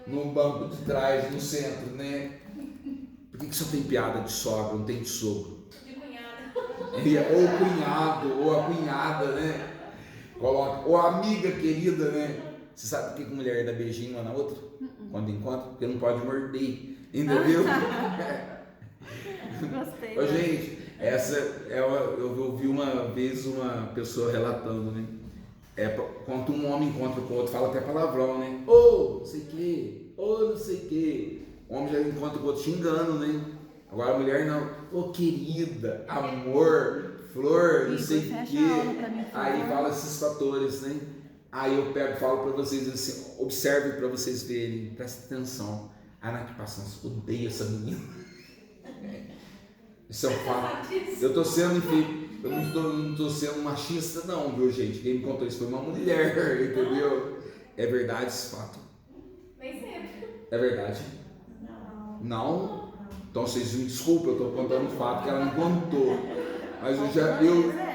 no banco de trás, no centro, né? Por que só tem piada de sogra, não tem de sogro? De cunhada. Ou o cunhado, ou a cunhada, né? Coloca, ou a amiga querida, né? Você sabe por que a mulher dá beijinho uma na outra? Quando encontra? Porque não pode morder, entendeu? Gostei. Ô, gente, essa é eu ouvi uma vez uma pessoa relatando, né? Quando um homem encontra com o outro, fala até palavrão, né? Ô, não sei o que, ô, não sei o que. O homem já encontra com o outro xingando, né? Agora a mulher não. Ô, querida, amor, flor, não sei o que. Aí fala esses fatores, né? Aí eu pego e falo pra vocês assim, observe pra vocês verem, presta atenção. A Nath Passans odeia essa menina. Isso é um fato. Eu tô sendo eu não tô sendo machista não, viu, gente? Quem me contou isso foi uma mulher, entendeu? É verdade esse fato? Nem sempre. É verdade? Não? Então vocês me desculpem, eu tô contando o fato que ela me contou. Mas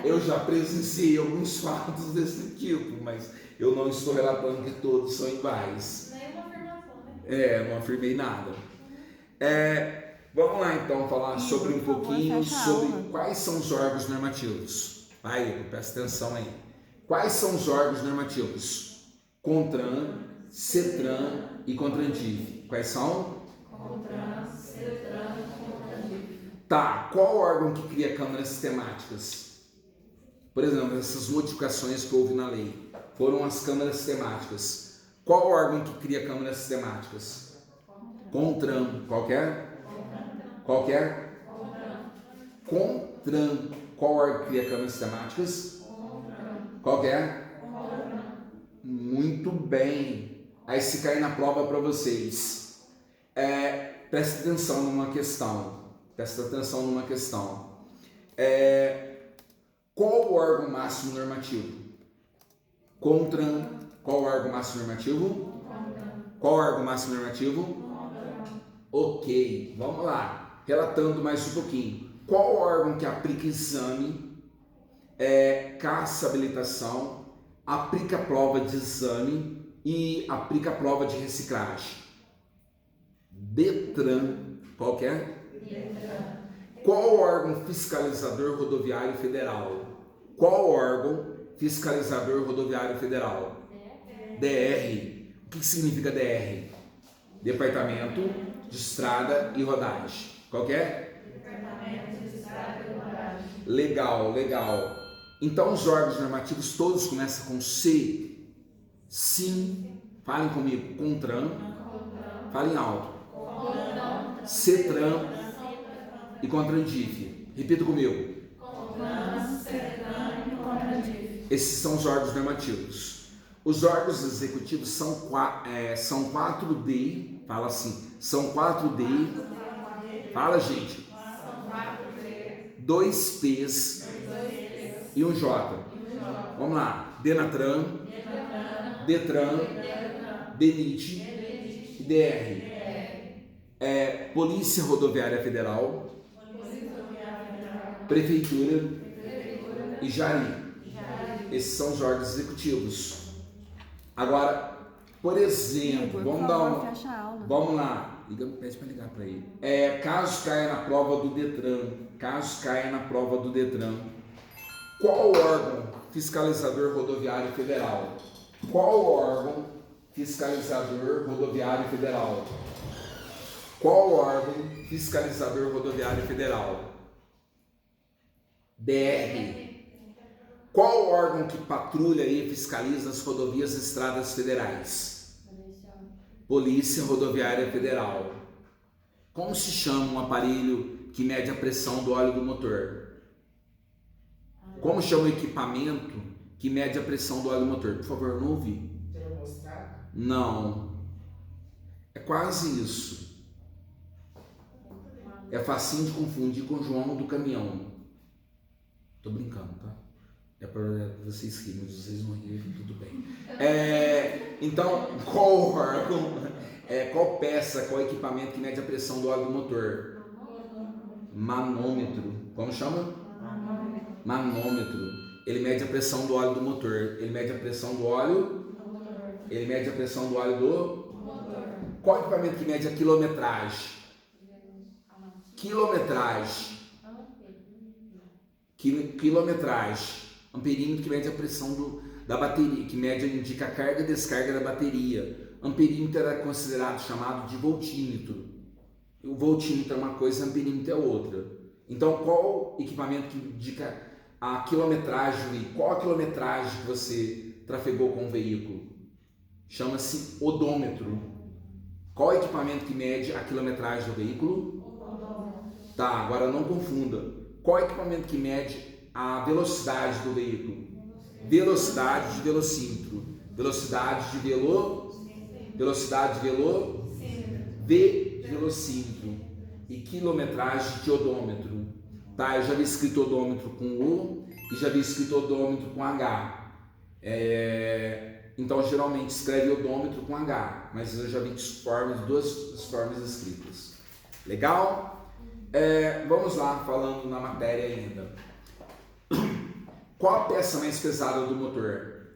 eu já presenciei alguns fatos desse tipo, mas eu não estou relatando que todos são iguais. Nenhuma afirmação, né? Não afirmei nada. Vamos lá então falar sobre um pouquinho sobre quais são os órgãos normativos. Vai, presta atenção aí. Quais são os órgãos normativos? CONTRAN, CETRAN e CONTRANDIV. Quais são? CONTRAN, CETRAN e CONTRANDIV. Tá, qual órgão que cria câmaras temáticas? Por exemplo, essas modificações que houve na lei foram as câmaras temáticas. Qual órgão que cria câmaras temáticas? CONTRAN. Qualquer? Qualquer? CONTRAN. Qual órgão que cria câmaras temáticas? Qualquer? Muito bem. Aí se cair na prova para vocês. Presta atenção numa questão. Qual o órgão máximo normativo? CONTRAN. Qual o órgão máximo normativo? Qual o órgão máximo normativo? Ok, vamos lá. Relatando mais um pouquinho. Qual órgão que aplica exame, caça habilitação, aplica prova de exame e aplica prova de reciclagem? DETRAN. Qual que é? DETRAN. Qual órgão fiscalizador rodoviário federal? Qual órgão fiscalizador rodoviário federal? DR. O que significa DR? Departamento de Estrada e Rodagem. Qual que é? Departamento de Estrada e Rodagem. Legal. Então os órgãos normativos todos começam com C. Sim. Falem comigo. CONTRAN. Falem alto. CETRAN e CONTRANDIV. Repita comigo. CONTRAN, CETRAN e CONTRANDIV. Esses são os órgãos normativos. Os órgãos executivos são 4D. Fala assim. São 4D. Fala, gente. São 4D. 2 P's e um J. Vamos lá. DENATRAN, DETRAN, DENIT e DR. Polícia Rodoviária Federal, Prefeitura e Jari. Esses são os órgãos executivos. Agora, por exemplo, vamos lá. Pede para ligar para ele. Caso caia na prova do DETRAN, qual órgão fiscalizador rodoviário federal? Qual órgão fiscalizador rodoviário federal? Qual órgão fiscalizador rodoviário federal? DR. Qual órgão que patrulha e fiscaliza as rodovias e estradas federais? Polícia Rodoviária Federal. Como se chama um aparelho que mede a pressão do óleo do motor? Como chama o equipamento que mede a pressão do óleo do motor? Por favor, não ouvi. Não. É quase isso. É facinho de confundir com o João do caminhão. Tô brincando, tá? É para vocês rirem, mas vocês não rirem, tudo bem. Então, qual órgão, qual peça, qual equipamento que mede a pressão do óleo do motor? Manômetro. Como chama? Manômetro. Ele mede a pressão do óleo do motor. Ele mede a pressão do óleo. Ele mede a pressão do óleo do motor. Qual é o equipamento que mede a quilometragem? Quilometragem. Quilometragem. Amperímetro que mede a pressão da bateria, que mede indica a carga e descarga da bateria. Amperímetro era considerado chamado de voltímetro. O voltímetro é uma coisa, amperímetro é outra. Então, qual equipamento que indica a quilometragem? Qual a quilometragem que você trafegou com o veículo? Chama-se odômetro. Qual equipamento que mede a quilometragem do veículo? Tá, agora não confunda. Qual equipamento que mede a velocidade do veículo? Velocidade de velocímetro. Velocidade de velocímetro. E quilometragem de odômetro. Tá, eu já vi escrito odômetro com U e já vi escrito odômetro com H. Então geralmente escreve odômetro com H, mas eu já vi duas formas escritas. Legal? Vamos lá, falando na matéria ainda. Qual a peça mais pesada do motor?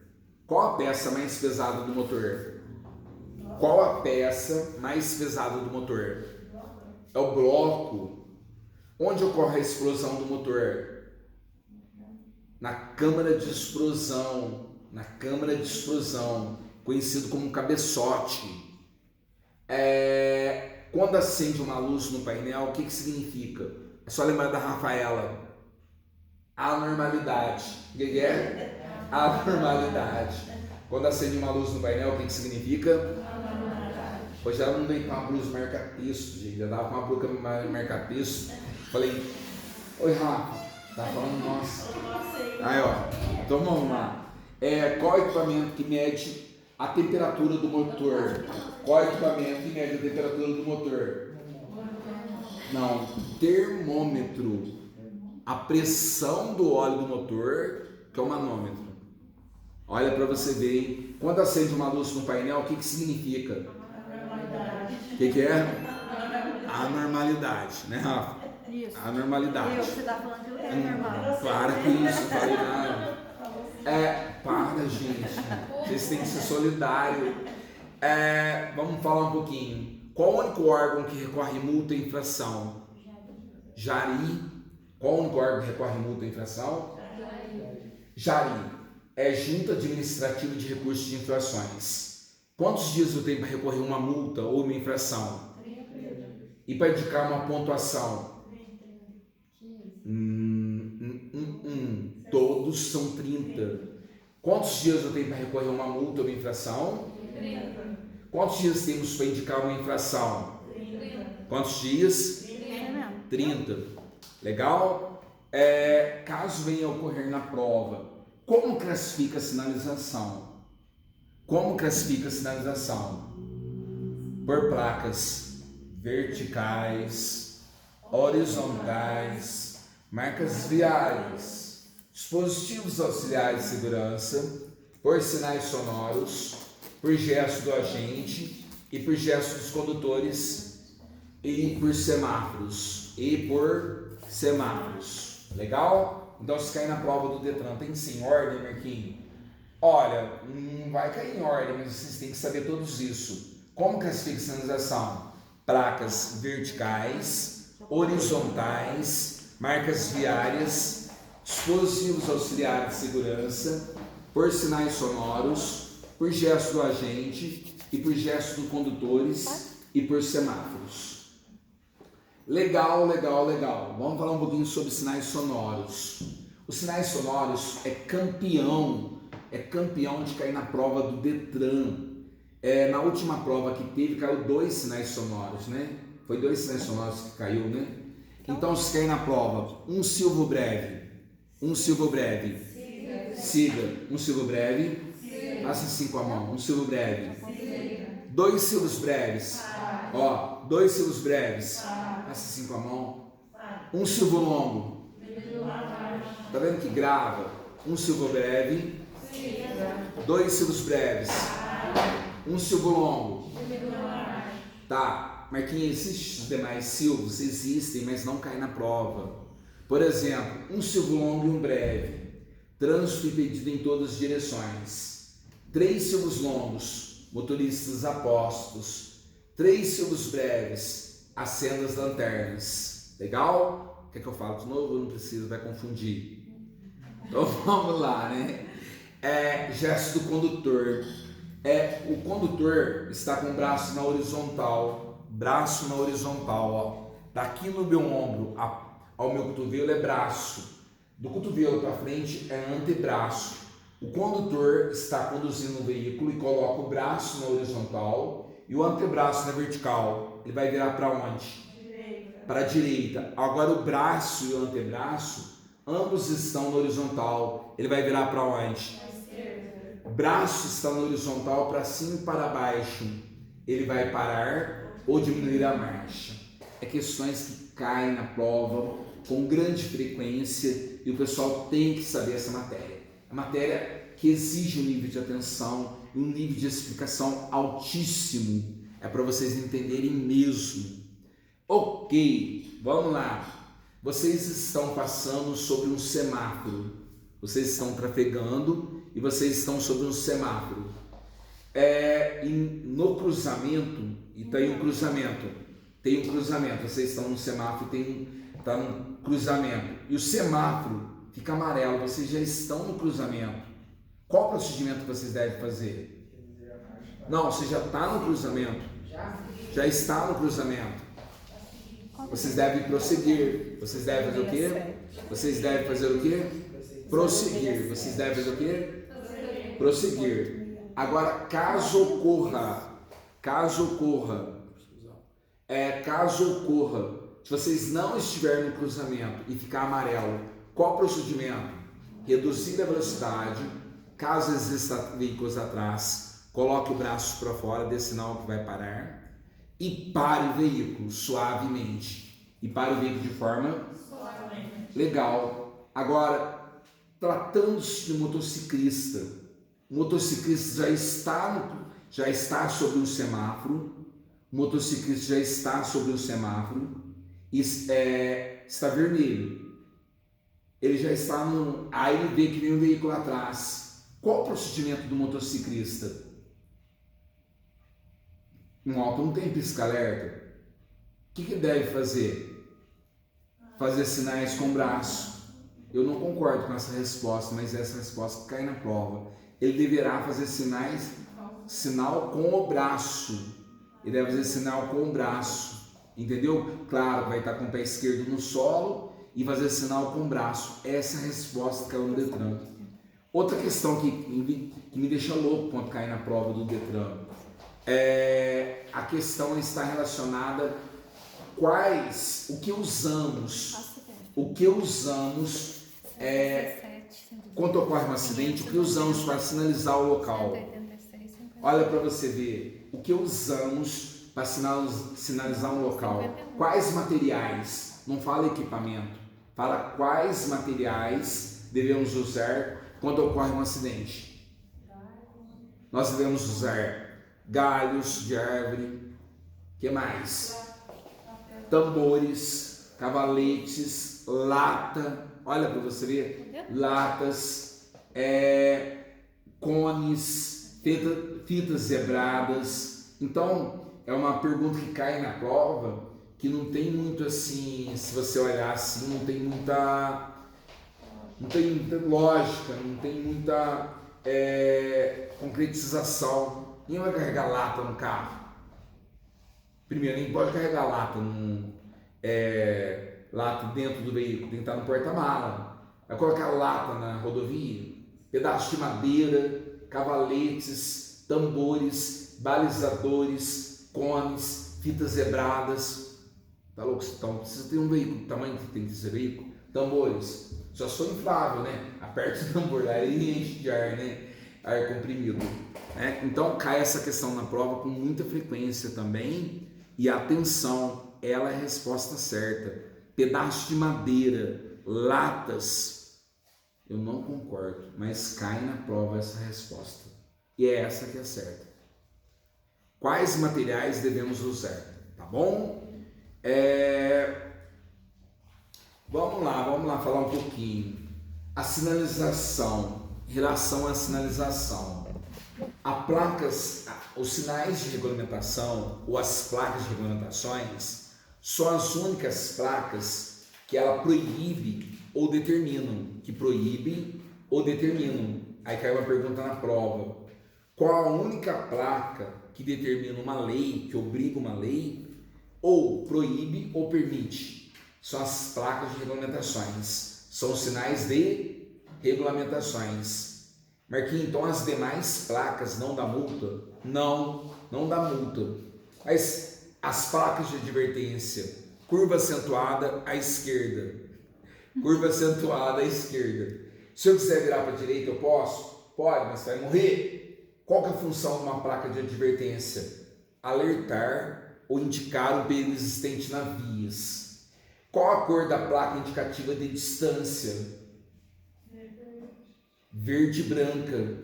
Qual a peça mais pesada do motor? Qual a peça mais pesada do motor? É o bloco. Onde ocorre a explosão do motor? Na câmara de explosão. Na câmara de explosão, conhecido como cabeçote. Quando acende uma luz no painel, o que significa? É só lembrar da Rafaela. Anormalidade. O que é? Anormalidade. Quando acende uma luz no painel, o que significa? Hoje ela não veio com uma blusa marca-texto, gente. Eu dava com uma blusa marca-texto. Falei, oi Rafa. Tá falando, nossa. Aí ó, então vamos lá. Qual equipamento que mede a temperatura do motor? Qual equipamento que mede a temperatura do motor? Não, termômetro. A pressão do óleo do motor, que é o manômetro. Olha para você ver, hein? Quando acende uma luz no painel, o que significa? O que é? Anormalidade, né, Rafa? Isso. Anormalidade. Você tá falando que é normal. Para com isso, falei nada. Para, gente. Vocês têm que ser solidários. Vamos falar um pouquinho. Qual o único órgão que recorre multa e infração? Jari. Qual o único órgão que recorre multa e infração? Jari. É Junta Administrativa de Recursos de Infrações. Quantos dias eu tenho para recorrer uma multa ou uma infração? E para indicar uma pontuação? Todos são 30. Quantos dias eu tenho para recorrer uma multa ou uma infração? 30. Quantos dias temos para indicar uma infração? 30. Quantos dias? 30. Legal? Caso venha a ocorrer na prova, como classifica a sinalização? Como classifica a sinalização? Por placas verticais, horizontais, marcas viárias, dispositivos auxiliares de segurança, por sinais sonoros, por gesto do agente e por gesto dos condutores e por semáforos. Legal? Então se cair na prova do Detran, tem sim ordem, Marquinhos? Olha, não vai cair em ordem, mas vocês têm que saber todos isso. Como classifica a sinalização? Placas verticais, horizontais, marcas viárias, dispositivos auxiliares de segurança, por sinais sonoros, por gesto do agente e por gesto dos condutores e por semáforos. Legal. Vamos falar um pouquinho sobre sinais sonoros. Os sinais sonoros é campeão de cair na prova do Detran. Na última prova que teve, caiu 2 sinais sonoros, né? Foi 2 sinais sonoros que caiu, né? Então, se cair na prova, um silvo breve, siga, um silvo breve, faça assim com a mão, um silvo breve, 2 silvos breves, 2 silvos breves, faça assim com a mão, um silvo longo, tá vendo que grava? Um silvo breve, 2 silvos breves, um silvo longo, tá? Marquinhos, esses demais silvos existem, mas não caem na prova. Por exemplo, um silvo longo e um breve, trânsito impedido em todas as direções. 3 silvos longos, motoristas apostos. 3 sílabas breves, acenda as lanternas. Legal? Quer que eu fale de novo? Não precisa, vai confundir. Então vamos lá, né? Gesto do condutor. O condutor está com o braço na horizontal. Braço na horizontal, ó. Daqui no meu ombro ao meu cotovelo é braço. Do cotovelo para frente é antebraço. O condutor está conduzindo o veículo e coloca o braço na horizontal e o antebraço na vertical. Ele vai virar para onde? Para a direita. Agora o braço e o antebraço, ambos estão na horizontal. Ele vai virar para onde? O braço está na horizontal para cima e para baixo. Ele vai parar ou diminuir a marcha. Questões que caem na prova com grande frequência e o pessoal tem que saber essa matéria. A matéria que exige um nível de atenção e um nível de explicação altíssimo. É para vocês entenderem mesmo. Ok, vamos lá. Vocês estão passando sobre um semáforo. Vocês estão trafegando e vocês estão sobre um semáforo. E no cruzamento, e tem um cruzamento. Tem um cruzamento. Vocês estão no semáforo e está no cruzamento. E o semáforo fica amarelo. Vocês já estão no cruzamento. Qual procedimento vocês devem fazer? Não, você já está no cruzamento. Já está no cruzamento. Vocês devem prosseguir. Vocês devem fazer o quê? Vocês devem fazer o quê? Prosseguir. Vocês devem fazer o quê? Prosseguir. Agora, caso ocorra, se vocês não estiverem no cruzamento e ficar amarelo, qual procedimento? Reduzir a velocidade. Caso existam veículos atrás, coloque o braço para fora, dê sinal que vai parar. E pare o veículo suavemente. E pare o veículo de forma legal. Agora, tratando-se de motociclista, o motociclista já está sobre um semáforo. O motociclista já está sobre o semáforo e está vermelho. Ele já está no. Aí ele vê que vem um veículo atrás. Qual o procedimento do motociclista? Um auto não tem pisca-alerta. O que deve fazer? Fazer sinais com o braço. Eu não concordo com essa resposta, mas essa resposta cai na prova. Ele deverá fazer sinal com o braço. Ele deve fazer sinal com o braço. Entendeu? Claro, vai estar com o pé esquerdo no solo e fazer sinal com o braço. Essa é a resposta que caiu no Detran. Outra questão que me deixa louco quando cai na prova do Detran. A questão está relacionada o que usamos quando ocorre um acidente, o que usamos para sinalizar o local. Olha para você ver, o que usamos para sinalizar um local. Quais materiais? Não fala equipamento, fala quais materiais devemos usar quando ocorre um acidente. Nós devemos usar galhos de árvore, que mais? Tambores, cavaletes, lata, olha para você ver, latas, cones, fitas zebradas. Então é uma pergunta que cai na prova que não tem muito assim, se você olhar assim, não tem muita lógica, não tem muita concretização. Ninguém vai carregar lata no carro. Primeiro, nem pode carregar lata dentro do veículo, tem que estar no porta-mala. Vai colocar lata na rodovia, pedaço de madeira, cavaletes, tambores, balizadores, cones, fitas zebradas. Tá louco? Então precisa ter um veículo, o tamanho que tem que ser veículo. Tambores, só sou inflável, né? Aperte o tambor, aí enche de ar, né? Ar comprimido. Então cai essa questão na prova com muita frequência também. E atenção, ela é a resposta certa. Pedaço de madeira, latas, eu não concordo, mas cai na prova essa resposta. E é essa que é certa. Quais materiais devemos usar? Tá bom? Vamos lá falar um pouquinho. A sinalização, em relação à sinalização. Os sinais de regulamentação ou as placas de regulamentações são as únicas placas que ela proíbe ou determinam, Aí caiu uma pergunta na prova: qual a única placa que determina uma lei, que obriga uma lei, ou proíbe ou permite? São as placas de regulamentações, são os sinais de regulamentações. Marquinhos, então as demais placas não dá multa? Não dá multa. Mas as placas de advertência, curva acentuada à esquerda. Se eu quiser virar para a direita, eu posso? Pode, mas vai morrer. Qual que é a função de uma placa de advertência? Alertar ou indicar o perigo existente na vias. Qual a cor da placa indicativa de distância? Verde e branca.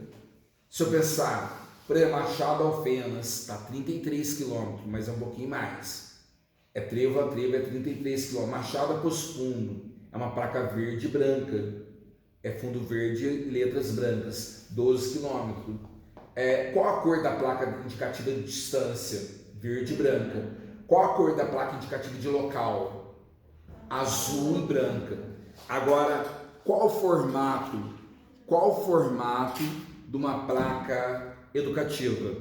Se eu pensar, por exemplo, Machado Alfenas, está 33 km, mas é um pouquinho mais. É trevo a trevo, é 33 km. Machado a Poço Fundo, é uma placa verde e branca. É fundo verde e letras brancas, 12 km. Qual a cor da placa indicativa de distância? Verde e branca. Qual a cor da placa indicativa de local? Azul e branca. Agora, qual o formato de uma placa educativa?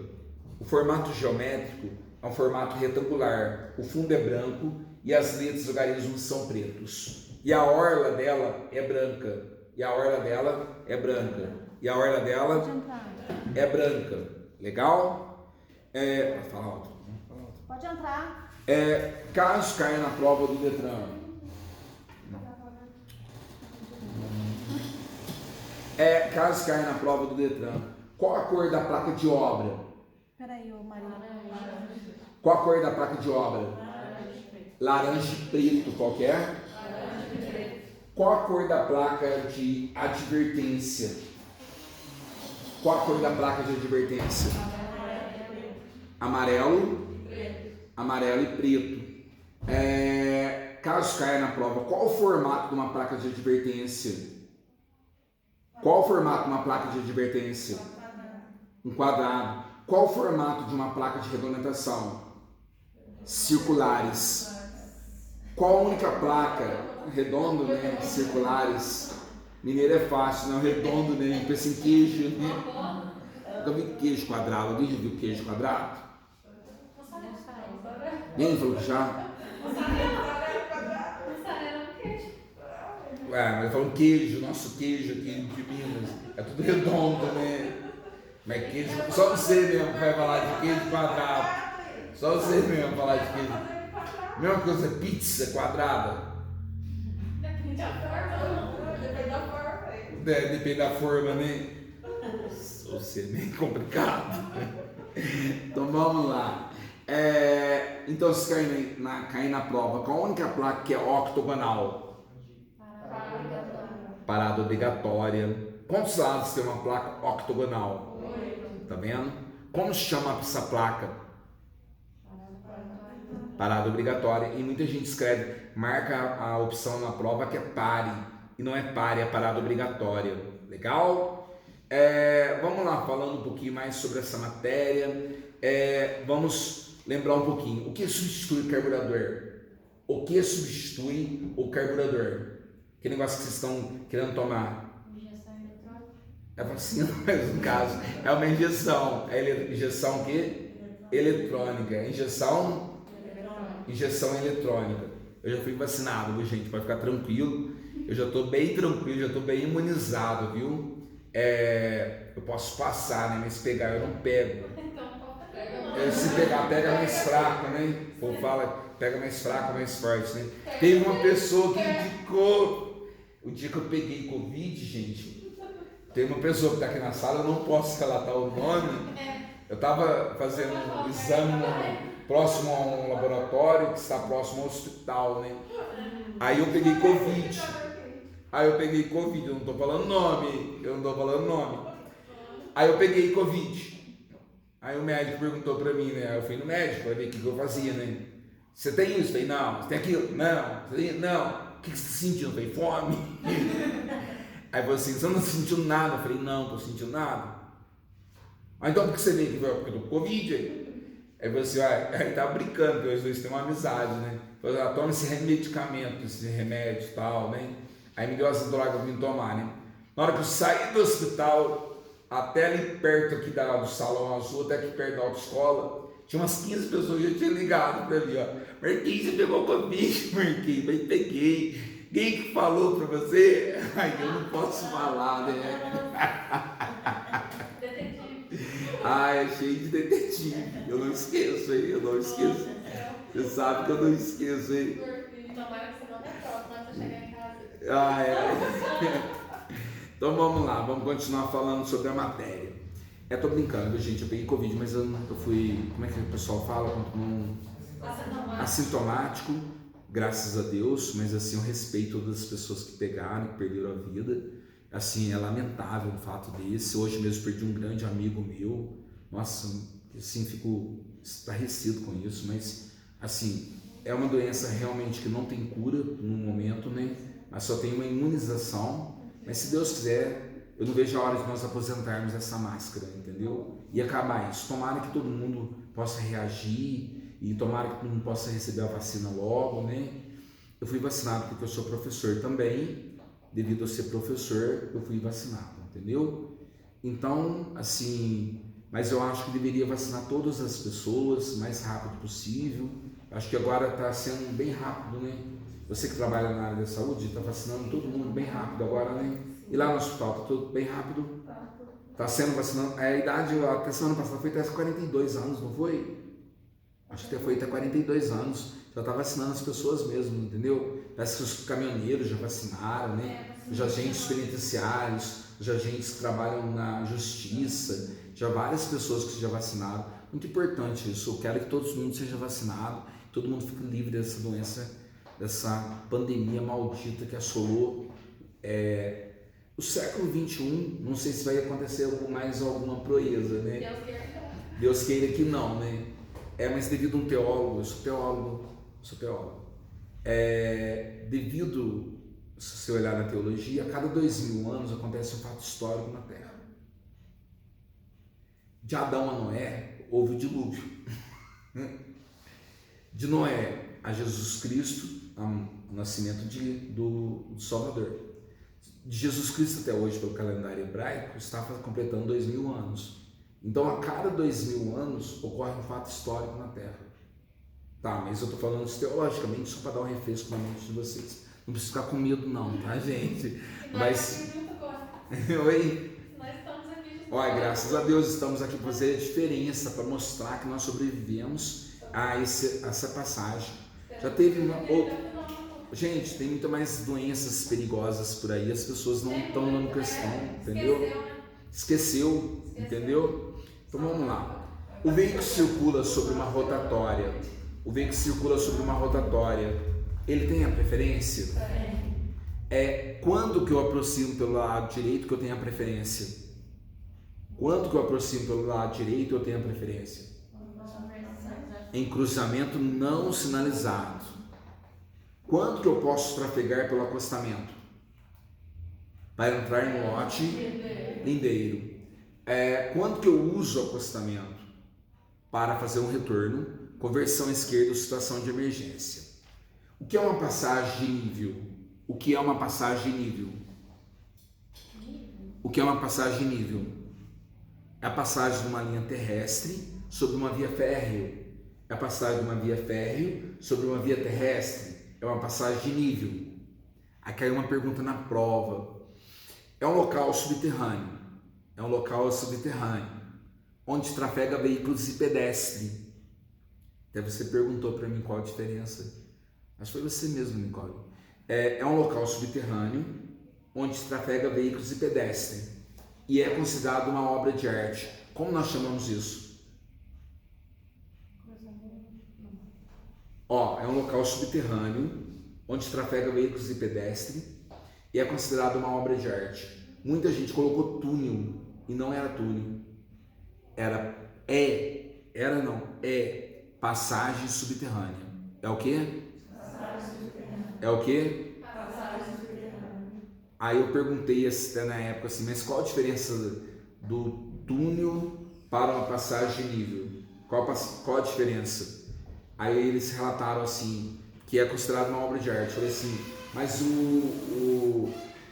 O formato geométrico é um formato retangular, o fundo é branco e as letras do garismo são pretos. E a orla dela é branca. Legal? Pode falar alto. Pode entrar. Caso caia na prova do Detran. Caso caia na prova do Detran, qual a cor da placa de obra? Peraí, ô Maria. Qual a cor da placa de obra? Laranja e preto. Qual que é? Qual a cor da placa de advertência? Amarelo e preto. Caso caia na prova, qual o formato de uma placa de advertência? Um quadrado. Qual o formato de uma placa de regulamentação? Circulares. Qual a única placa? Redondo, né? Circulares. Mineiro é fácil, não? Redondo, né? Pensa em queijo, né? Nunca vi queijo quadrado. Alguém já viu queijo quadrado? Ninguém falou que já? Mas falam queijo, nosso queijo aqui de Minas. É tudo redondo, né? Mas queijo. Só você mesmo vai falar de queijo quadrado. Só você mesmo falar de queijo. Mesma coisa, pizza quadrada. Depende da forma, né? Você é meio complicado. Então vamos lá. Então, se cair na prova, qual a única placa que é octogonal? Parada obrigatória. Quantos lados tem uma placa octogonal? Tá vendo? Como se chama essa placa? Parada obrigatória. E muita gente escreve, marca a opção na prova que é pare. E não é pare, é parada obrigatória. Legal? Vamos lá, falando um pouquinho mais sobre essa matéria. Vamos lembrar um pouquinho. O que substitui o carburador? Que negócio que vocês estão querendo tomar? Injeção eletrônica. É vacina, mas no caso é uma injeção. Injeção o quê? Eletrônica. Injeção eletrônica. Eu já fui vacinado, viu, gente? Pode ficar tranquilo. Eu já estou bem tranquilo, já estou bem imunizado, viu? Eu posso passar, né? Mas se pegar eu não pego. Se pegar, pega mais fraco, né? O povo fala, pega mais fraco, mais forte, né? Tem uma pessoa que indicou. O dia que eu peguei Covid, gente, tem uma pessoa que está aqui na sala, eu não posso relatar o nome. Eu estava fazendo um exame próximo a um laboratório que está próximo ao hospital, né? Aí eu peguei Covid. Eu não estou falando nome. Aí eu peguei Covid. Aí o médico perguntou para mim, né? Eu fui no médico para ver o que eu fazia, né? Você tem isso? Eu falei, não. Você tem aquilo? Não. Não. O que você está sentindo? Eu falei, fome. Aí falou assim, você não sentiu nada? Eu falei, não, estou sentindo nada. Ah, então por que você veio aqui? Porque eu tô com Covid aí. Aí você aí tá brincando, porque os dois têm uma amizade, né? Falei, ah, toma esse medicamento, esse remédio e tal, né? Aí me deu essa droga pra mim tomar, né? Na hora que eu saí do hospital, até ali perto aqui do Salão Azul, até aqui perto da autoescola, tinha umas 15 pessoas que já tinham ligado pra mim, ó. Marquinhos, você pegou Covid? Marquinhos, mas peguei. Quem que falou pra você? Ai, eu não posso falar, né? Ah, é cheio de detetive. Eu não esqueço, hein? Eu não esqueço. Você sabe que eu não esqueço, hein? Tomara que você não reprova quando você chegar em casa. Então vamos lá, vamos continuar falando sobre a matéria. Tô brincando, gente, eu peguei Covid, mas eu fui, como é que o pessoal fala? Assintomático, graças a Deus, mas assim, eu respeito todas as pessoas que pegaram, que perderam a vida. Assim, é lamentável um fato desse. Hoje mesmo perdi um grande amigo meu. Nossa, assim, fico estarrecido com isso, mas assim, é uma doença realmente que não tem cura no momento, né? Mas só tem uma imunização. Mas se Deus quiser, eu não vejo a hora de nós aposentarmos essa máscara, entendeu? E acabar isso. Tomara que todo mundo possa reagir e tomara que todo mundo possa receber a vacina logo, né? Eu fui vacinado porque eu sou professor também. Devido a ser professor, eu fui vacinado, entendeu? Então, assim, mas eu acho que deveria vacinar todas as pessoas o mais rápido possível. Acho que agora está sendo bem rápido, né? Você que trabalha na área da saúde está vacinando todo mundo bem rápido agora, né? E lá no hospital está tudo bem rápido? Está sendo vacinando. A idade, até semana passada foi até 42 anos, não foi? Acho que foi até 42 anos. Já está vacinando as pessoas mesmo, entendeu? Parece que os caminhoneiros já vacinaram, né? Os agentes penitenciários, os agentes que trabalham na justiça, já várias pessoas que já vacinaram. Muito importante isso. Eu quero que todo mundo seja vacinado, todo mundo fique livre dessa doença, dessa pandemia maldita que assolou o século XXI. Não sei se vai acontecer mais alguma proeza, né? Deus queira que não, né? Mas devido a um teólogo, eu sou teólogo, devido, se você olhar na teologia, a cada 2000 anos acontece um fato histórico na Terra. De Adão a Noé, houve o dilúvio. De Noé a Jesus Cristo, o nascimento do Salvador. De Jesus Cristo até hoje, pelo calendário hebraico, está completando 2000 anos. Então, a cada 2000 anos, ocorre um fato histórico na Terra. Tá, mas eu estou falando isso teologicamente só para dar um refresco na mente de vocês. Não precisa ficar com medo não, tá, gente? Mas... Oi? Nós estamos aqui. Olha, graças a Deus estamos aqui para fazer a diferença, para mostrar que nós sobrevivemos a essa passagem. Já teve uma outra... Gente, tem muito mais doenças perigosas por aí, as pessoas não estão dando questão, entendeu? Esqueceu, entendeu? Então vamos lá. O veículo circula sobre uma rotatória. Ele tem a preferência? Quando que eu aproximo pelo lado direito que eu tenho a preferência? Em cruzamento não sinalizado. Quando que eu posso trafegar pelo acostamento? Para entrar em lote lindeiro. Quando que eu uso o acostamento? Para fazer um retorno, conversão esquerda ou situação de emergência. O que é uma passagem de nível? É a passagem de uma linha terrestre sobre uma via férrea. É a passagem de uma via férrea sobre uma via terrestre. É uma passagem de nível. Aqui é uma pergunta na prova. É um local subterrâneo, onde trafega veículos e pedestres. Até você perguntou para mim qual a diferença. Acho que foi você mesmo, Nicole. É um local subterrâneo, onde trafega veículos e pedestres. E é considerado uma obra de arte. Como nós chamamos isso? É um local subterrâneo, onde trafega veículos e pedestres. E é considerado uma obra de arte. Muita gente colocou túnel e não era túnel. É passagem subterrânea. É o quê? É o quê? Passagem subterrânea. Aí eu perguntei até na época assim, mas qual a diferença do túnel para uma passagem de nível. Qual a diferença? Aí eles relataram assim, que é considerado uma obra de arte. Eu falei assim, mas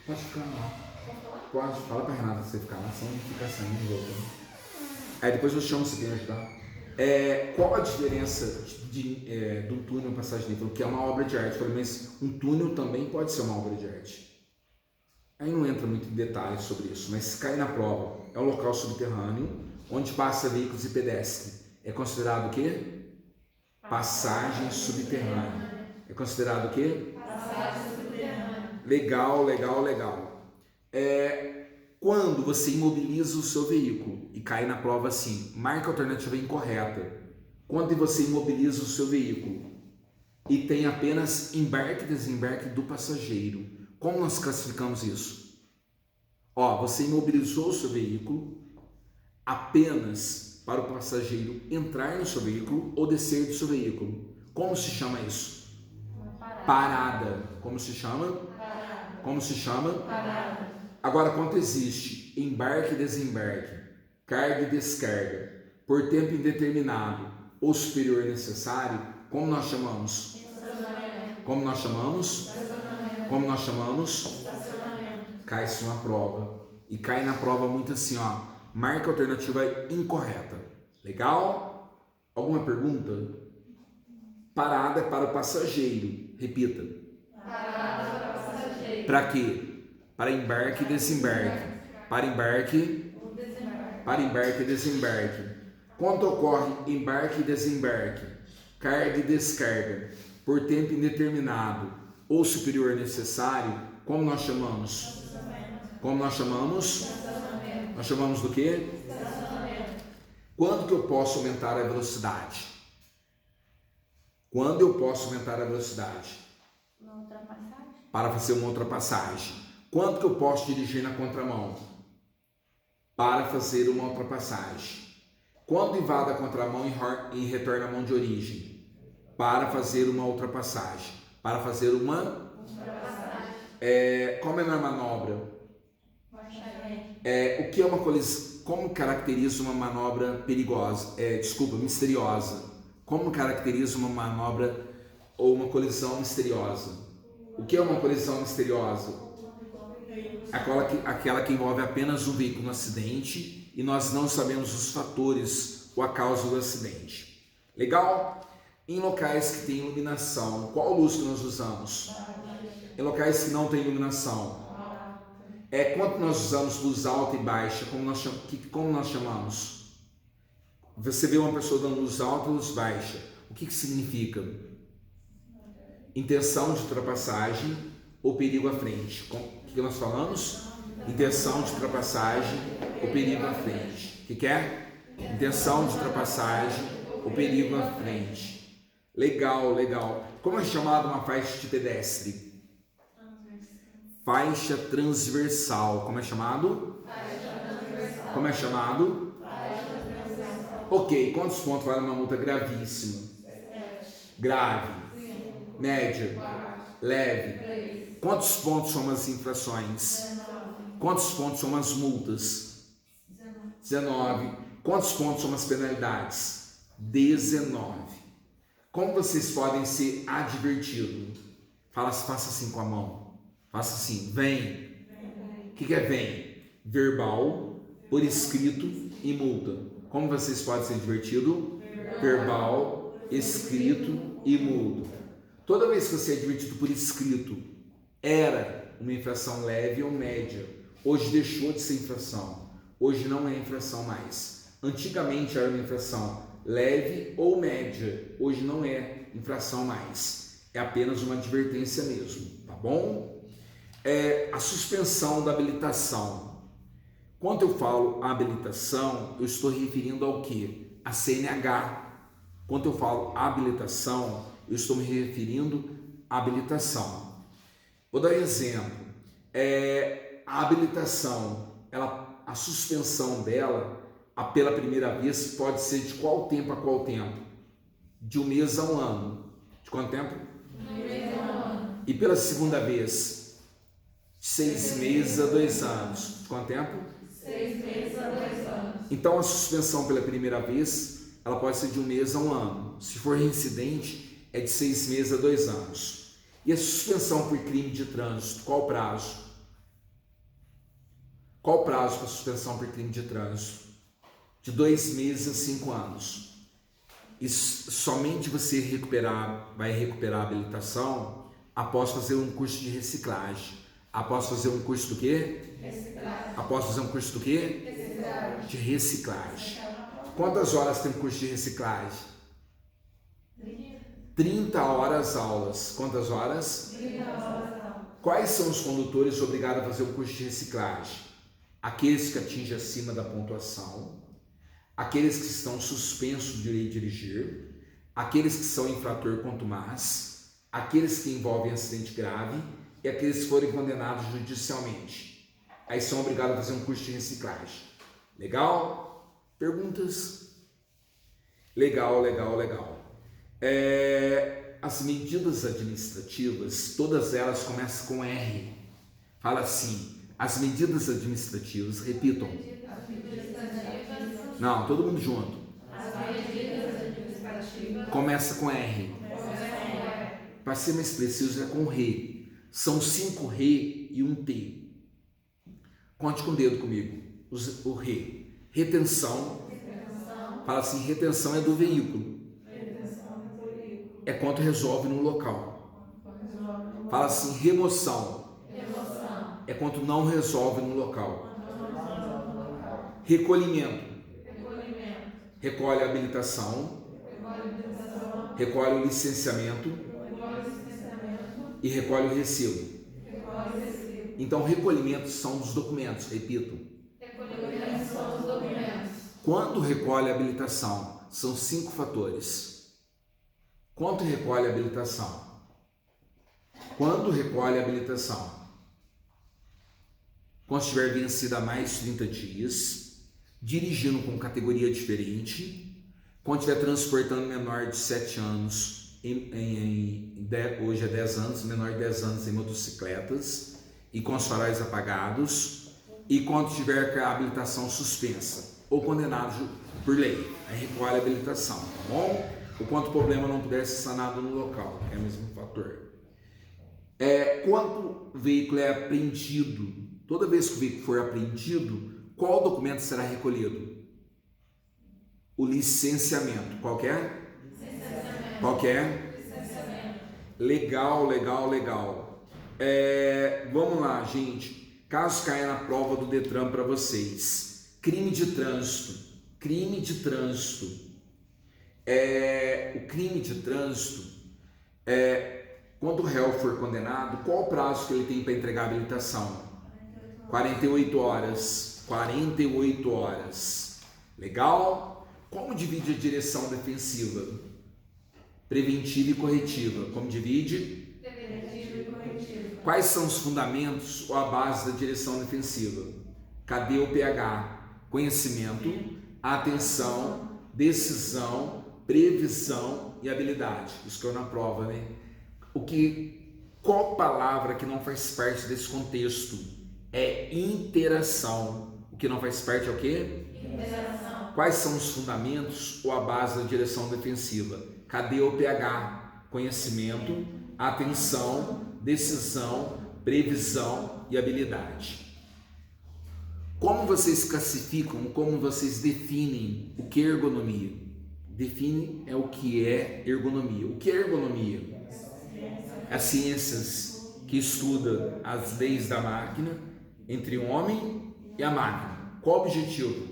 pode ficar lá. Pode, fala pra Renata você ficar lá, senão fica saindo louco. Aí depois eu chamo se tem ajudar. Qual a diferença do túnel passagem de nível? Que é uma obra de arte. Eu falei, mas um túnel também pode ser uma obra de arte. Aí não entra muito em detalhes sobre isso, mas cai na prova. É um local subterrâneo onde passa veículos e pedestres. É considerado o quê? Passagem subterrânea. É considerado o quê? Passagem subterrânea. Legal. Quando você imobiliza o seu veículo e cai na prova assim, marca a alternativa incorreta. Quando você imobiliza o seu veículo e tem apenas embarque e desembarque do passageiro, como nós classificamos isso? Você imobilizou o seu veículo apenas para o passageiro entrar no seu veículo ou descer do seu veículo. Como se chama isso? Parada. Como se chama? Parada. Como se chama? Parada. Agora, quando existe embarque e desembarque, carga e descarga, por tempo indeterminado ou superior necessário, como nós chamamos? Estacionamento. Como nós chamamos? Estacionamento. Como nós chamamos? Estacionamento. Cai-se uma prova. E cai na prova muito assim, marca a alternativa incorreta. Legal? Alguma pergunta? Parada é para o passageiro. Repita. Parada para passageiro. Para quê? Para embarque e desembarque. Para embarque. Desembarque. Para embarque e desembarque. Quando ocorre embarque e desembarque, carga e descarga, por tempo indeterminado ou superior necessário, como nós chamamos? Como nós chamamos? Nós chamamos do quê? Quando que eu posso aumentar a velocidade? Quando eu posso aumentar a velocidade? Uma ultrapassagem? Para fazer uma ultrapassagem. Quando que eu posso dirigir na contramão? Para fazer uma ultrapassagem. Quando invado a contramão e retorno à mão de origem? Para fazer uma ultrapassagem. Para fazer uma ultrapassagem. Como é a manobra? O que é uma colisão? Como caracteriza uma manobra perigosa? Misteriosa. Como caracteriza uma manobra ou uma colisão misteriosa? O que é uma colisão misteriosa? Aquela que envolve apenas um veículo no acidente e nós não sabemos os fatores ou a causa do acidente. Legal? Em locais que tem iluminação, qual luz que nós usamos? Em locais que não tem iluminação. Quando nós usamos luz alta e baixa, como nós chamamos? Você vê uma pessoa dando luz alta e luz baixa. O que significa? Intenção de ultrapassagem ou perigo à frente. O que nós falamos? Intenção de ultrapassagem ou perigo à frente. O que é? Intenção de ultrapassagem ou perigo à frente. Legal. Como é chamada uma faixa de pedestre? Faixa transversal. Como é chamado? Como é chamado? Ok, quantos pontos vale uma multa gravíssima? Grave. Média. Leve. Quantos pontos são as infrações? Quantos pontos são as multas? 19. Quantos pontos são as penalidades? 19. Como vocês podem ser advertidos? Faça assim com a mão. Faça assim, vem. O que é vem? Verbal, por escrito e multa. Como vocês podem ser advertidos? Verbal, escrito e multa. Toda vez que você é advertido por escrito, era uma infração leve ou média. Hoje deixou de ser infração. Hoje não é infração mais. Antigamente era uma infração leve ou média. Hoje não é infração mais. É apenas uma advertência mesmo, tá bom? A suspensão da habilitação. Quando eu falo habilitação, eu estou referindo ao quê? A CNH. Quando eu falo habilitação, eu estou me referindo à habilitação. Vou dar um exemplo. A habilitação, a suspensão dela, pela primeira vez, pode ser de qual tempo a qual tempo? De 1 mês a 1 ano. De quanto tempo? De 1 mês a 1 ano. E pela segunda vez? De 6 meses a 2 anos. De quanto tempo? 6 meses a 2 anos. Então a suspensão pela primeira vez, ela pode ser de 1 mês a 1 ano. Se for reincidente, é de 6 meses a 2 anos. E a suspensão por crime de trânsito, qual o prazo? Qual o prazo para a suspensão por crime de trânsito? De 2 meses a 5 anos. E somente você vai recuperar a habilitação após fazer um curso de reciclagem. Após fazer um curso do quê? Reciclagem. Após fazer um curso do quê? Reciclagem. De reciclagem. Quantas horas tem curso de reciclagem? 30 horas aulas. Quantas horas? 30 horas. Quais são os condutores obrigados a fazer o curso de reciclagem? Aqueles que atingem acima da pontuação, aqueles que estão suspensos do direito de dirigir, aqueles que são infrator contumaz, aqueles que envolvem acidente grave e aqueles que forem condenados judicialmente. Aí são obrigados a fazer um curso de reciclagem. Legal? Perguntas? Legal. As medidas administrativas, todas elas começam com R. Fala assim, as medidas administrativas, repitam. Não, todo mundo junto. As medidas administrativas. Começa com R. Para ser mais preciso, é com Re. São 5 Re e 1 T. Conte com o dedo comigo. O Re. Retenção. Fala assim, retenção é do veículo. É quanto resolve no local. Fala assim, remoção. É quanto não resolve no local. Recolhimento. Recolhe a habilitação. Recolhe o licenciamento. E recolhe o recibo. Então, recolhimento são dos documentos, repito. Recolhimento são os documentos. Quando recolhe a habilitação? São 5 fatores. Quanto recolhe a habilitação? Quando recolhe a habilitação? Quando estiver vencida há mais de 30 dias, dirigindo com categoria diferente, quando estiver transportando menor de 7 anos, hoje é 10 anos, menor de 10 anos em motocicletas, e com os faróis apagados, e quando tiver com a habilitação suspensa, ou condenado por lei, aí recolhe a habilitação, tá bom? O quanto o problema não puder ser sanado no local, é o mesmo fator. Quando o veículo é apreendido, toda vez que o veículo for apreendido, qual documento será recolhido? O licenciamento. Qual que é? Licenciamento. Qual que é? Licenciamento. Legal. Vamos lá, gente. Caso caia na prova do Detran para vocês. Crime de trânsito. O crime de trânsito quando o réu for condenado, qual o prazo que ele tem para entregar a habilitação? 48 horas. 48 horas. Legal? Como divide a direção defensiva? Preventiva e corretiva. Como divide? Preventiva e corretiva. Quais são os fundamentos ou a base da direção defensiva? Cadê o PH? Conhecimento, atenção, decisão, previsão e habilidade. Isso que eu na prova, né? Qual palavra que não faz parte desse contexto? É interação. O que não faz parte é o quê? Interação. Quais são os fundamentos ou a base da direção defensiva? Cadê o PH? Conhecimento, atenção, decisão, previsão e habilidade. Como vocês classificam, como vocês definem o que é ergonomia? Define o que é ergonomia. O que é ergonomia? As ciências que estudam as leis da máquina entre o homem e a máquina. Qual o objetivo?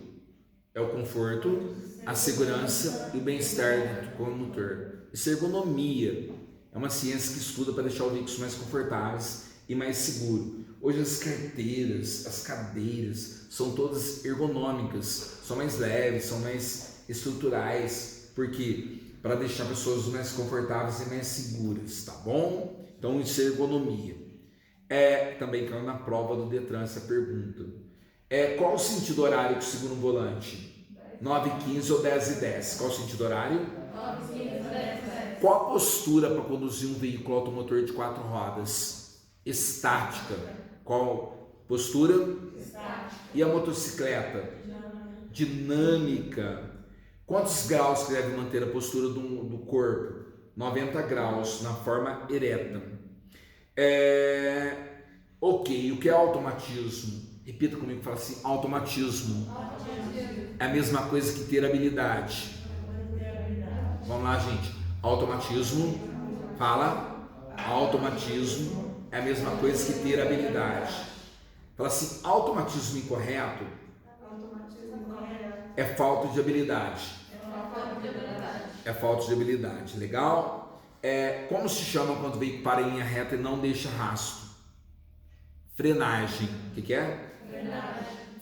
É o conforto, a segurança e o bem-estar do condutor. Isso é ergonomia. É uma ciência que estuda para deixar os veículos mais confortáveis e mais seguros. Hoje as carteiras, as cadeiras são todas ergonômicas, são mais leves, são mais estruturais, porque para deixar pessoas mais confortáveis e mais seguras, tá bom? Então isso é ergonomia. Também caiu na prova do Detran essa pergunta. Qual o sentido horário que segura um volante? 9h15 ou 10h10? Qual o sentido horário? 9h15 ou 10h10. Qual a postura para conduzir um veículo automotor de 4 rodas? Estática. Qual postura? Estática. E a motocicleta? dinâmica. Quantos graus que deve manter a postura do corpo? 90 graus, na forma ereta. Ok, o que é automatismo? Repita comigo, fala assim, automatismo. É a mesma coisa que ter habilidade. Vamos lá, gente. Automatismo, fala. Automatismo é a mesma coisa que ter habilidade. Fala assim, automatismo incorreto é falta de habilidade. É falta de habilidade. Legal? Como se chama quando o veículo para em linha reta e não deixa rastro? Frenagem. O que é?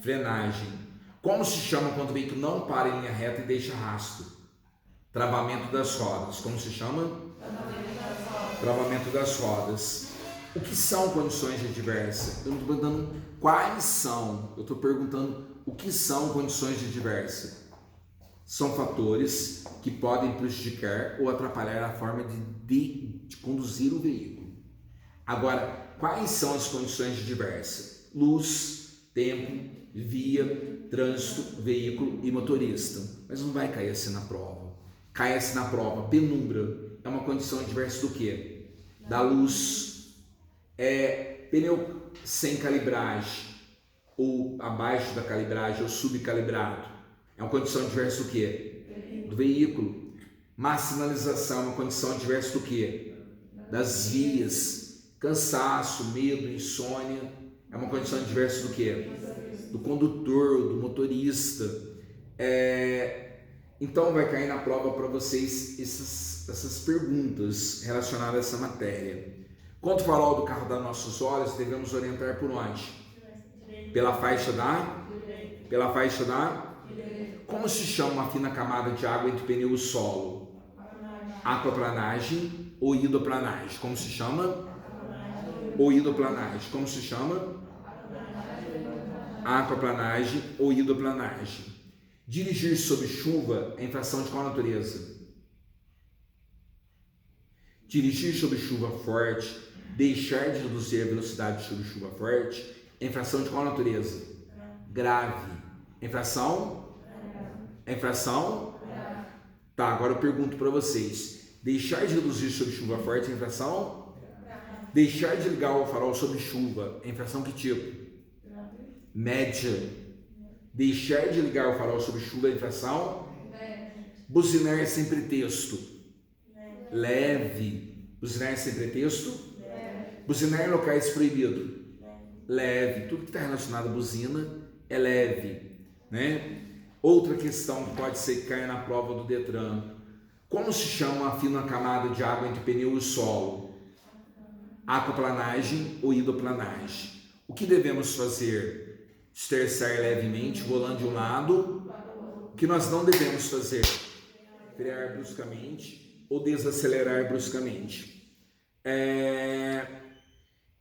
Frenagem. Como se chama quando o veículo não para em linha reta e deixa rastro? Travamento das rodas. Como se chama? Travamento das rodas. O que são condições adversas? Eu não estou perguntando quais são, eu estou perguntando o que são condições adversas. São fatores que podem prejudicar ou atrapalhar a forma de conduzir o veículo. Agora, quais são as condições adversas? Luz, tempo, via, trânsito, veículo e motorista. Mas não vai cair assim na prova. Cai assim na prova. Penumbra é uma condição adversa do quê? Da luz. Pneu sem calibragem ou abaixo da calibragem ou subcalibrado é uma condição adversa do quê? Do veículo. Má sinalização é uma condição adversa do quê? Das vias. Cansaço, medo, insônia é uma condição adversa do quê? Do condutor, do motorista. Então vai cair na prova para vocês essas perguntas relacionadas a essa matéria. Quando o farol do carro dá nossos olhos, devemos orientar por onde? Pela faixa da? Pela faixa da? Como se chama uma fina camada de água entre pneu e solo? Aquaplanagem ou hidroplanagem? Como se chama? Ou hidroplanagem? Como se chama? Aquaplanagem ou hidroplanagem. Dirigir sob chuva é infração de qual natureza? Dirigir sob chuva forte, deixar de reduzir a velocidade sob chuva forte é infração de qual natureza? Grave. Infração? Infração? Tá, agora eu pergunto para vocês. Deixar de reduzir sob chuva forte é infração? Deixar de ligar o farol sob chuva é infração que tipo? Média. Deixar de ligar o farol sob chuva é infração? Buzinar sem pretexto? Leve. Buzinar sem pretexto? Buzinar em locais proibidos? Leve. Tudo que está relacionado à buzina é leve, né? Outra questão que pode ser que caia na prova do Detran. Como se chama a fina camada de água entre pneu e solo? Aquaplanagem ou hidroplanagem? O que devemos fazer? Esterçar levemente, rolando de um lado. O que nós não devemos fazer? Frear bruscamente ou desacelerar bruscamente.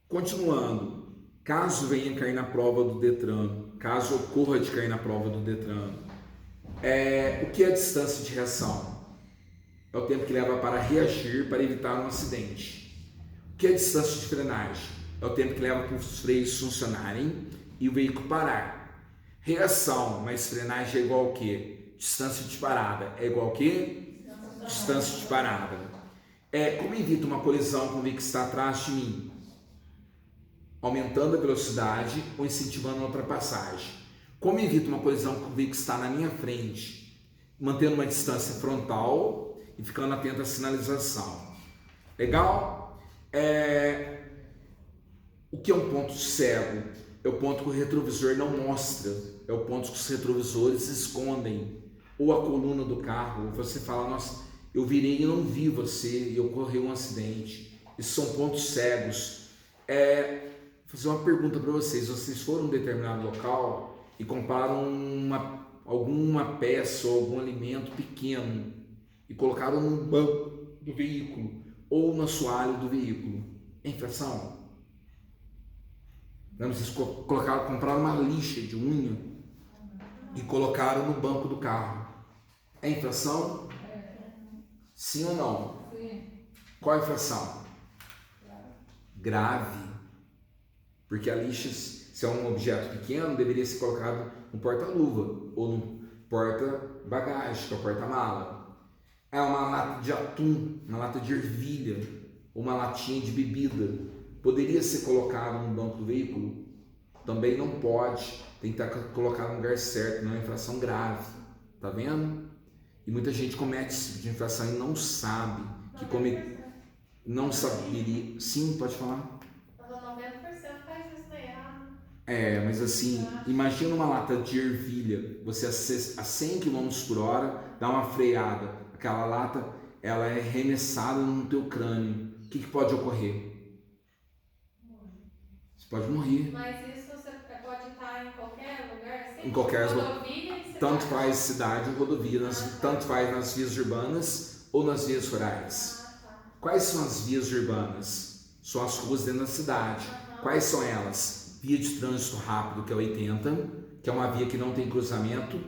Continuando, caso venha cair na prova do Detran, caso ocorra de cair na prova do Detran, o que é a distância de reação? É o tempo que leva para reagir para evitar um acidente. O que é a distância de frenagem? É o tempo que leva para os freios funcionarem e o veículo parar. Reação mais frenagem é igual ao quê? Distância de parada é igual ao quê? Distância de parada. Como evito uma colisão com o veículo que está atrás de mim? Aumentando a velocidade ou incentivando a ultrapassagem. Como evito uma colisão com o veículo que está na minha frente? Mantendo uma distância frontal e ficando atento à sinalização. Legal? O que é um ponto cego? É o ponto que o retrovisor não mostra. É o ponto que os retrovisores escondem. Ou a coluna do carro. Você fala, nossa, eu virei e não vi você e ocorreu um acidente. Esses são pontos cegos. Vou fazer uma pergunta para vocês. Vocês foram em um determinado local e compraram alguma peça ou algum alimento pequeno e colocaram no banco do veículo ou no assoalho do veículo. É infração? Não, vocês compraram uma lixa de unha e colocaram no banco do carro. É infração? Sim ou não? Sim. Qual é a infração? Grave. Porque a lixa, se é um objeto pequeno, deveria ser colocado no porta-luva ou porta-bagagem, que é o porta-mala. É uma lata de atum, uma lata de ervilha, uma latinha de bebida. Poderia ser colocado no banco do veículo? Também não pode. Tem que estar colocado no lugar certo, não é uma infração grave. Tá vendo? E muita gente comete esse tipo de infração e não sabe que não saberia. Sim, pode falar. 90% faz isso errado. Mas assim, imagina uma lata de ervilha, você a 100 km por hora dá uma freada, aquela lata ela é arremessada no teu crânio. O que pode ocorrer? Você pode morrer. Mas isso você pode estar em qualquer lugar? Assim, Em qualquer rodovia e cidade. Tanto faz cidade ou rodovia, tanto faz nas vias urbanas ou nas vias rurais. Quais são as vias urbanas? São as ruas dentro da cidade. Quais são elas? Via de trânsito rápido, que é 80, que é uma via que não tem cruzamento,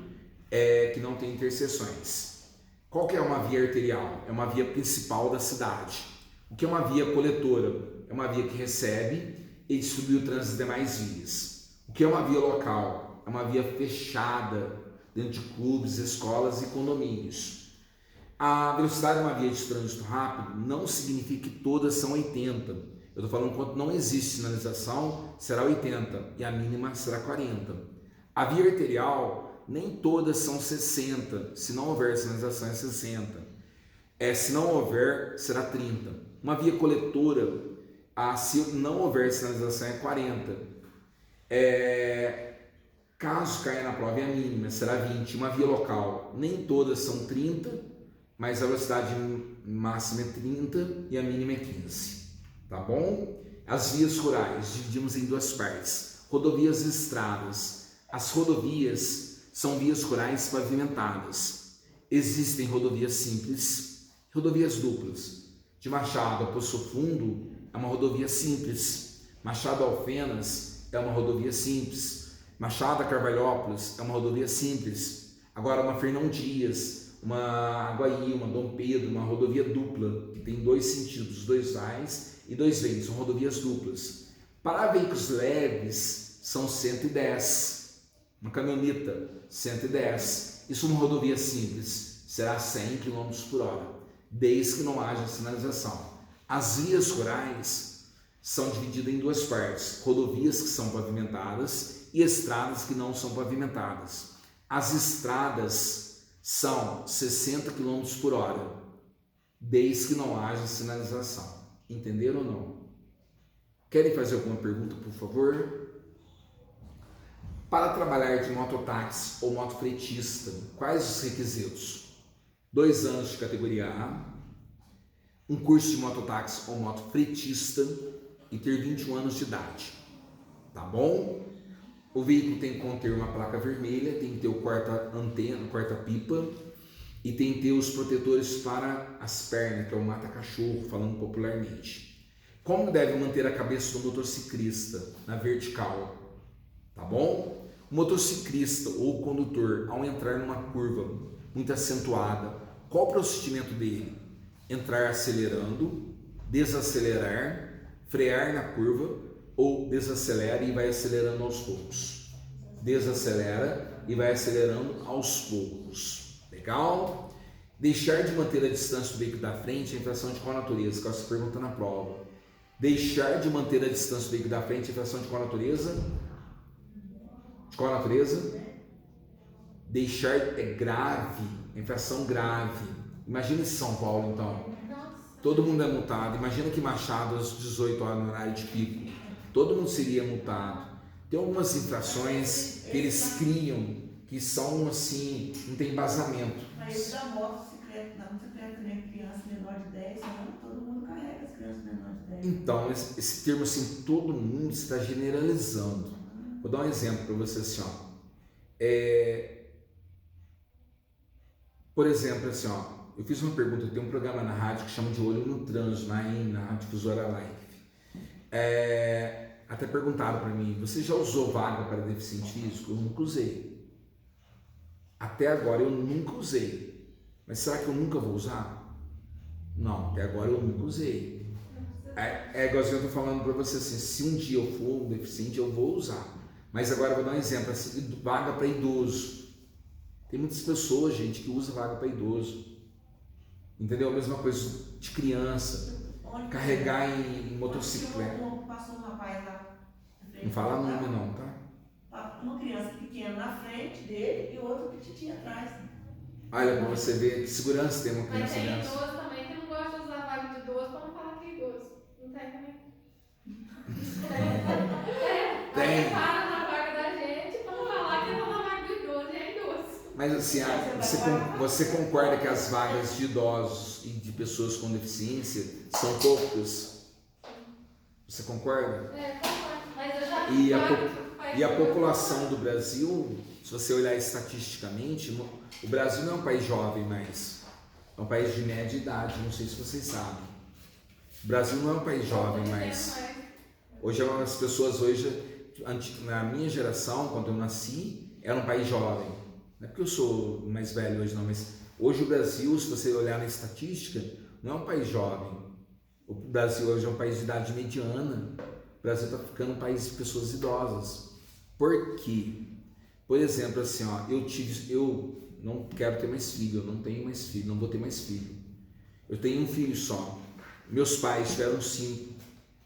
que não tem interseções. Qual que é uma via arterial? É uma via principal da cidade. O que é uma via coletora? É uma via que recebe e distribui o trânsito das demais vias. O que é uma via local? É uma via fechada dentro de clubes, escolas e condomínios. A velocidade de uma via de trânsito rápido não significa que todas são 80. Eu estou falando enquanto não existe sinalização, será 80 e a mínima será 40. A via arterial, nem todas são 60. Se não houver sinalização, é 60. Se não houver, será 30. Uma via coletora, se não houver sinalização, é 40. Caso caia na prova, é a mínima, será 20. Uma via local, nem todas são 30, mas a velocidade máxima é 30 e a mínima é 15. Tá bom? As vias rurais, dividimos em duas partes. Rodovias e estradas. As rodovias são vias rurais pavimentadas. Existem rodovias simples, rodovias duplas. De Machado a Poço Fundo é uma rodovia simples. Machado a Alfenas é uma rodovia simples. Machado a Carvalhópolis é uma rodovia simples. Agora uma Fernão Dias, uma Aguaí, uma Dom Pedro, uma rodovia dupla, que tem dois sentidos, dois vais e dois vêm, são rodovias duplas. Para veículos leves são 110, uma caminhoneta 110, isso uma rodovia simples, será 100 km por hora, desde que não haja sinalização. As vias rurais são divididas em duas partes, rodovias que são pavimentadas e estradas que não são pavimentadas. As estradas são 60 km por hora, desde que não haja sinalização. Entenderam ou não? Querem fazer alguma pergunta, por favor? Para trabalhar de mototáxi ou motofretista, quais os requisitos? 2 anos de categoria A, um curso de mototáxi ou motofretista e ter 21 anos de idade. Tá bom? O veículo tem que conter uma placa vermelha, tem que ter o quarta-antena, quarta-pipa e tem que ter os protetores para as pernas, que é o mata-cachorro, falando popularmente. Como deve manter a cabeça do motociclista na vertical? Tá bom? O motociclista ou o condutor, ao entrar numa curva muito acentuada, qual o procedimento dele? Entrar acelerando, desacelerar, frear na curva ou desacelera e vai acelerando aos poucos. Desacelera e vai acelerando aos poucos. Legal? Deixar de manter a distância do veículo da frente é infração de qual natureza? Que você pergunta na prova. Deixar de manter a distância do veículo da frente é infração de qual natureza? De qual natureza? Deixar é grave, é infração grave. Imagina em São Paulo, então. Todo mundo é multado. Imagina que Machado às 18 horas no horário de pico. Todo mundo seria multado. Tem algumas infrações que eles criam que são assim, não tem embasamento. Mas da motocicleta, na motocicleta também, criança menor de 10, não, todo mundo carrega as crianças menores de 10. Então, esse termo assim, todo mundo está generalizando. Vou dar um exemplo para você assim, ó. Por exemplo, assim, ó, eu fiz uma pergunta, tem um programa na rádio que chama de Olho no Trânsito, na difusora Live. Até perguntaram para mim, você já usou vaga para deficiente físico? Eu nunca usei. Até agora eu nunca usei. Mas será que eu nunca vou usar? Não, até agora eu nunca usei. É igual que eu estou falando para você assim, se um dia eu for um deficiente, eu vou usar. Mas agora eu vou dar um exemplo, assim, vaga para idoso. Tem muitas pessoas, gente, que usa vaga para idoso. Entendeu? A mesma coisa de criança. Onde Carregar em motocicleta. Passou um rapaz lá. na frente Não fala do nome carro, não, tá? uma criança pequena na frente dele e outro petitinho atrás. Olha, pra você ver que segurança tem uma Mas criança tem dessa. idoso também que não gosta de usar vaga de idoso pra não falar que é idoso. Não tem também? Tem. Aí para na vaga da gente pra não falar que tá na vaga do idoso e é idoso. Mas assim, você concorda que as vagas de idosos e de pessoas com deficiência são poucas? Você concorda? Concordo. Mas eu já E a, vaga po- que faz e a idoso. população do Brasil, se você olhar estatisticamente, o Brasil não é um país jovem mais. É um país de média idade, não sei se vocês sabem. O Brasil não é um país jovem mais. Hoje as pessoas na minha geração, quando eu nasci, era um país jovem. Não é porque eu sou mais velho hoje não, mas hoje o Brasil, se você olhar na estatística, não é um país jovem. O Brasil hoje é um país de idade mediana. O Brasil está ficando um país de pessoas idosas. Por quê? Por exemplo, assim, ó, eu não quero ter mais filho, eu não tenho mais filho, não vou ter mais filho. Eu tenho um filho só. Meus pais tiveram 5.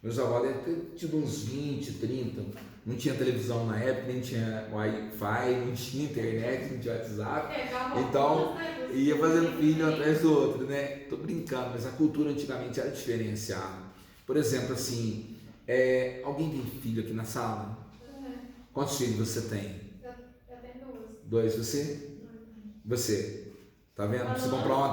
Meus avós devem ter tido uns 20, 30. Não tinha televisão na época, nem tinha Wi-Fi, não tinha internet, não tinha WhatsApp. Então, ia fazendo filho atrás do outro, né? Tô brincando, mas a cultura antigamente era diferenciada. Por exemplo, assim, alguém tem filho aqui na sala? Quantos filhos você tem? Eu tenho duas. 2, você? Você? Tá vendo? Precisa comprar uma televisão.